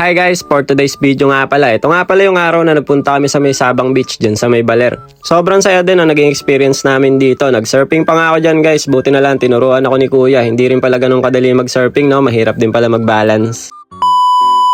Hi guys, for today's video nga pala. Ito nga pala yung araw na nagpunta kami sa may Sabang Beach dyan sa may Baler. Sobrang saya din ang naging experience namin dito. Nag-surfing pa nga ako dyan guys. Buti na lang tinuruan ako ni kuya. Hindi rin pala ganun kadali mag-surfing, no? Mahirap din pala mag-balance.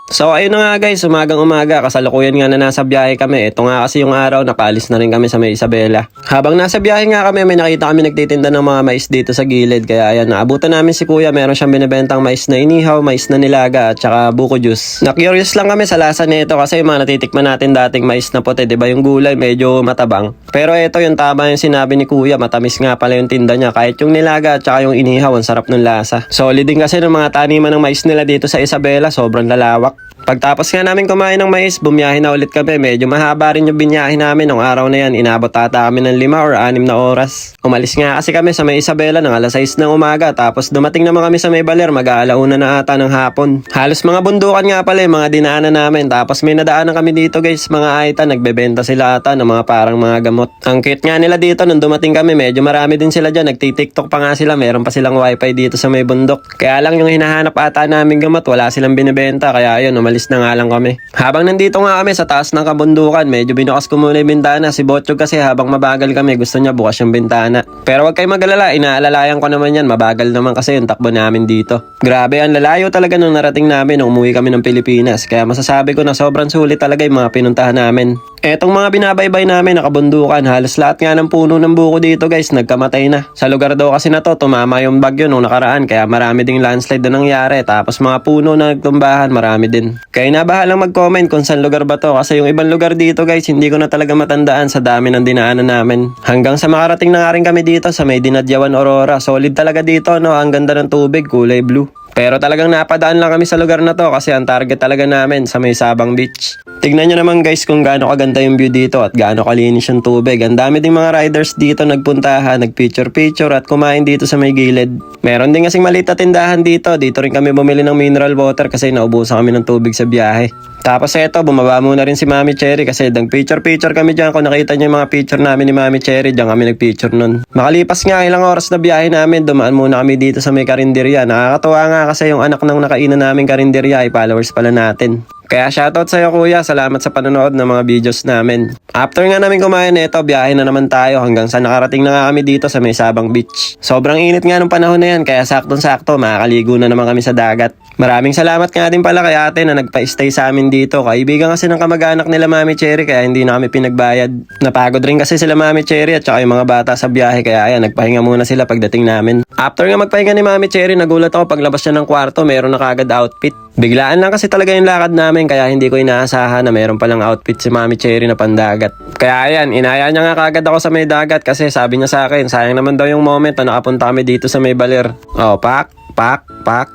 So ayun na nga guys, umagang-umaga, kasalukuyan nga na nasa biyahe kami. Ito nga kasi yung araw, napaalis na rin kami sa may Isabela. Habang nasa biyahe nga kami, may nakita kami nagtitinda ng mga mais dito sa gilid. Kaya ayan, naabutan namin si kuya, meron siyang binibentang mais na inihaw, mais na nilaga, at saka buko juice. Na-curious lang kami sa lasa nito kasi yung mga natitikman natin dating mais na puti, diba yung gulay medyo matabang. Pero ito yung tama yung sinabi ni kuya, matamis nga pala yung tinda niya. Kahit yung nilaga at saka yung inihaw, ang sarap ng lasa. Solid din kasi ng mga taniman ng mais nila dito sa Isabela, sobrang lalawak. Pagtapos nga namin kumain ng mais, bumiyahe na ulit kami. Medyo mahaba rin yung binyahe namin nung araw na yan. Inabot ata kami ng 5 or 6 na oras. Umalis nga kasi kami sa may Isabela ng alas 6 ng umaga. Tapos dumating naman kami sa may Baler, mag-aalauna na ata ng hapon. Halos mga bundukan nga pala yung mga dinaanan namin. Tapos may nadaanan kami dito guys, mga aita. Nagbebenta sila ata ng mga parang mga gamot. Ang cute nga nila dito nung dumating kami, medyo marami din sila dyan. Nagtitiktok pa nga sila, meron pa silang wifi dito sa may bundok. Kaya lang yung hinahanap ata namin gamot, wala silang binibenta. Kaya ayun, umalis na nga lang kami. Habang nandito nga kami sa taas ng kabundukan, medyo binukas ko muna yung bintana. Si Botchog kasi habang mabagal kami, gusto niya bukas yung bintana. Pero wag kayo mag-alala, inaalalayan ko naman yan. Mabagal naman kasi yung takbo namin dito. Grabe, ang lalayo talaga nung narating namin nung umuwi kami ng Pilipinas. Kaya masasabi ko na sobrang sulit talaga yung mga pinuntahan namin. Etong mga binabaybay namin na kabundukan, halos lahat nga ng puno ng buko dito guys, nagkamatay na. Sa lugar daw kasi na to, tumama yung bagyo nung nakaraan, kaya marami ding landslide na nangyari. Tapos mga puno na nagtumbahan, marami din. Kaya nabahalang mag-comment kung saan lugar ba to, kasi yung ibang lugar dito guys, hindi ko na talaga matandaan sa dami ng dinaanan namin. Hanggang sa makarating na nga rin kami dito sa may Dinadyawan Aurora. Solid talaga dito, no? Ang ganda ng tubig, kulay blue. Pero talagang napadaan lang kami sa lugar na to kasi ang target talaga namin sa may Sabang Beach. Tignan nyo naman guys kung gaano kaganda yung view dito at gaano kalinis yung tubig. Ang dami ding mga riders dito nagpuntahan, nagpicture-picture at kumain dito sa may gilid. Meron din kasing maliit na tindahan dito. Dito rin kami bumili ng mineral water kasi naubusan kami ng tubig sa biyahe. Tapos eto, bumaba muna rin si Mami Cherry kasi nag-picture-picture kami dyan. Kung nakita nyo yung mga picture namin ni Mami Cherry, dyan kami nag-picture nun. Makalipas nga ilang oras na biyahe namin, dumaan muna kami dito sa may karinderya. Nakakatuwa nga kasi yung anak ng nakainan namin karinderya ay followers pala natin. Kaya shoutout sa'yo kuya, salamat sa panonood ng mga videos namin. After nga namin kumain nito, biyahe na naman tayo hanggang sa nakarating na nga kami dito sa may Sabang Beach. Sobrang init nga nung panahon na yan, kaya saktong-sakto makakaligo na naman kami sa dagat. Maraming salamat nga din pala kay ate na nagpa-stay sa amin dito. Kaibigan kasi ng kamag-anak nila Mami Cherry kaya hindi na kami pinagbayad. Napagod rin kasi sila Mami Cherry at saka yung mga bata sa biyahe kaya ayan, nagpahinga muna sila pagdating namin. After nga magpahinga ni Mami Cherry, nagulat ako paglabas niya ng kwarto, meron na kagad outfit. Biglaan lang kasi talaga yung lakad namin kaya hindi ko inaasahan na meron palang outfit si Mami Cherry na pandagat. Kaya ayan, inaya niya nga kagad ako sa may dagat kasi sabi niya sa akin, sayang naman daw yung moment na nakapunta kami dito sa may Baler. Oh, pak,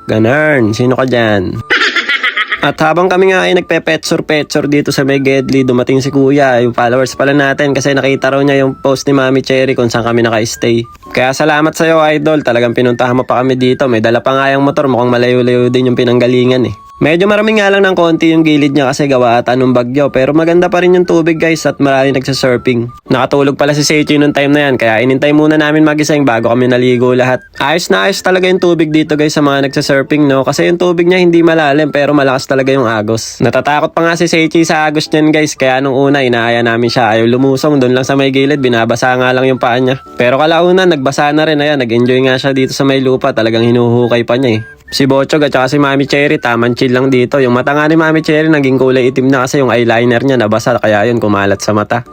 ganun. Sino ka dyan? At habang kami nga ay nagpe-petsure dito sa may Gedli, dumating si kuya, yung followers pala natin kasi nakita raw niya yung post ni Mami Cherry kung saan kami naka-stay. Kaya salamat sa'yo idol, talagang pinuntahan mo pa kami dito. May dala pa nga yung motor, mukhang malayo-layo din yung pinanggalingan eh. Medyo maraming nga lang ng konti yung gilid niya kasi gawa ata nung bagyo. Pero maganda pa rin yung tubig guys at marami nagsasurfing. Nakatulog pala si Seichi nung time na yan kaya inintay muna namin magising bago kami naligo lahat. Ayos na ayos talaga yung tubig dito guys sa mga nagsasurfing, no? Kasi yung tubig niya hindi malalim pero malakas talaga yung agos. Natatakot pa nga si Seichi sa agos niyan guys kaya nung una inaaya namin siya ayaw lumusong doon lang sa may gilid, binabasa nga lang yung paa niya. Pero kalaunan nagbasa na rin, ayan, nag-enjoy nga siya dito sa may lupa, talagang hinuhukay pa niya eh. Si Botchog at saka si Mami Cherry, tamang chill lang dito. Yung mata nga ni Mami Cherry naging kulay itim na kasi yung eyeliner niya nabasa kaya yun kumalat sa mata.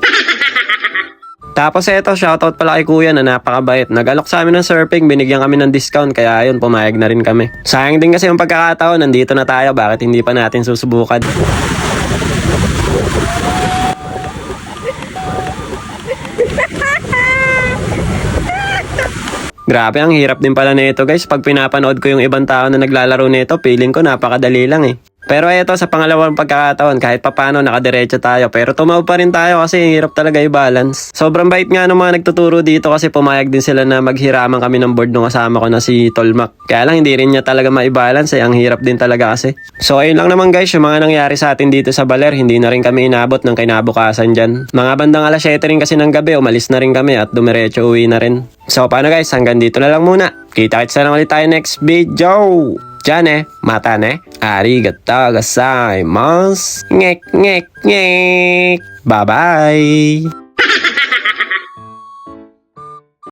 Tapos eto, shoutout pala kay kuya na napakabait. Nag-alok sa amin ng surfing, binigyan kami ng discount kaya yun, pumayag na rin kami. Sayang din kasi yung pagkakataon, nandito na tayo, bakit hindi pa natin susubukan? Grabe, ang hirap din pala nito guys. Pag pinapanood ko yung ibang tao na naglalaro nito, feeling ko napakadali lang eh. Pero eto, sa pangalawang pagkakataon, kahit papano nakadiretso tayo. Pero tumaw pa rin tayo kasi hirap talaga i-balance. Sobrang bait nga ng mga nagtuturo dito kasi pumayag din sila na maghiraman kami ng board nung kasama ko na si Tolmac. Kaya lang hindi rin niya talaga ma-balance eh. Ang hirap din talaga kasi. So ayun lang naman guys, yung mga nangyari sa atin dito sa Baler. Hindi na rin kami inabot ng kinabukasan dyan. Mga bandang alas 7 rin kasi ng gabi, umalis na rin kami at dumiretso uwi na rin. So paano guys, hanggang dito na lang muna. Kita-kits na lang ulit tayo next video. Jane, mata ne. Arigatou gozaimasu. Ngek, ngek, ngek. Bye-bye.